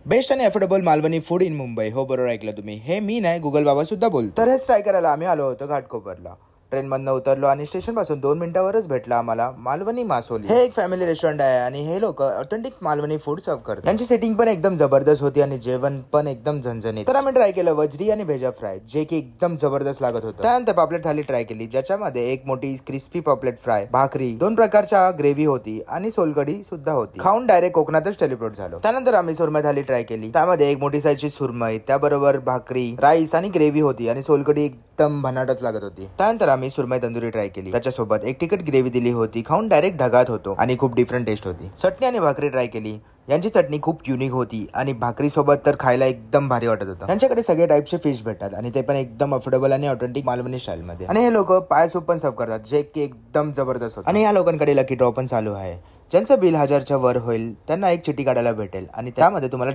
Best आणि affordable Malvani food in Mumbai. हो, बरोबर ऐकलं तुम्ही. हे मी नाही, गुगल बाबा सुद्धा बोलतो. तर हेच ट्राय करायला आम्ही आलो होतो घाटकोपरला. ट्रेनमधनं उतरलो आणि स्टेशन पासून 2 मिनिटावरच भेटला आम्हाला मालवणी मासोली. हे एक फॅमिली रेस्टॉरंट आहे आणि हे लोक ऑथेंटिक मालवणी फूड सर्व करतात. यांची सेटिंग पण एकदम जबरदस्त होती आणि जेवण पण एकदम झणझणीत. तर आम्ही ट्राय केलं वजरी आणि भेजा फ्राय, जे की एकदम जबरदस्त लागत होतं. त्यानंतर पापलेट थाली ट्राय केली, ज्याच्यामध्ये एक मोठी क्रिस्पी पापलेट फ्राय, भाकरी, 2 प्रकारच्या ग्रेव्ही होती आणि सोलकढी सुद्धा होती. खाऊन डायरेक्ट कोकणातच टेलिपोर्ट झालो. त्यानंतर आम्ही सुरमई थाली ट्राय केली. त्यामध्ये एक मोठी साईजची सुरमई, त्याबरोबर भाकरी, राईस आणि ग्रेव्ही होती आणि सोलकढी एकदम भन्नाटच लागत होती. त्यानंतर आम्ही सुरमई तंदुरी ट्राय केली, त्याच्यासोबत एक तिखट ग्रेव्ही दिली होती. खाऊन डायरेक्ट ढगात होतो आणि खूप डिफरंट टेस्ट होती. चटणी आणि भाकरी ट्राय केली. यांची चटणी खूप युनिक होती आणि भाकरी सोबत तर खायला एकदम भारी वाटत होतं. त्यांच्याकडे सगळे टाईपचे फिश भेटतात आणि ते पण एकदम अफोर्डेबल आणि ऑथेंटिक मालवणी स्टाईल मध्ये. आणि हे लोक पाय सूप पण सर्व करतात, जे की एकदम जबरदस्त होतं. आणि या लोकांकडे लकी ड्रॉ पण चालू आहे. ज्यांचं बिल 1000च्या वर होईल त्यांना एक चिठ्ठी काढायला भेटेल आणि त्यामध्ये तुम्हाला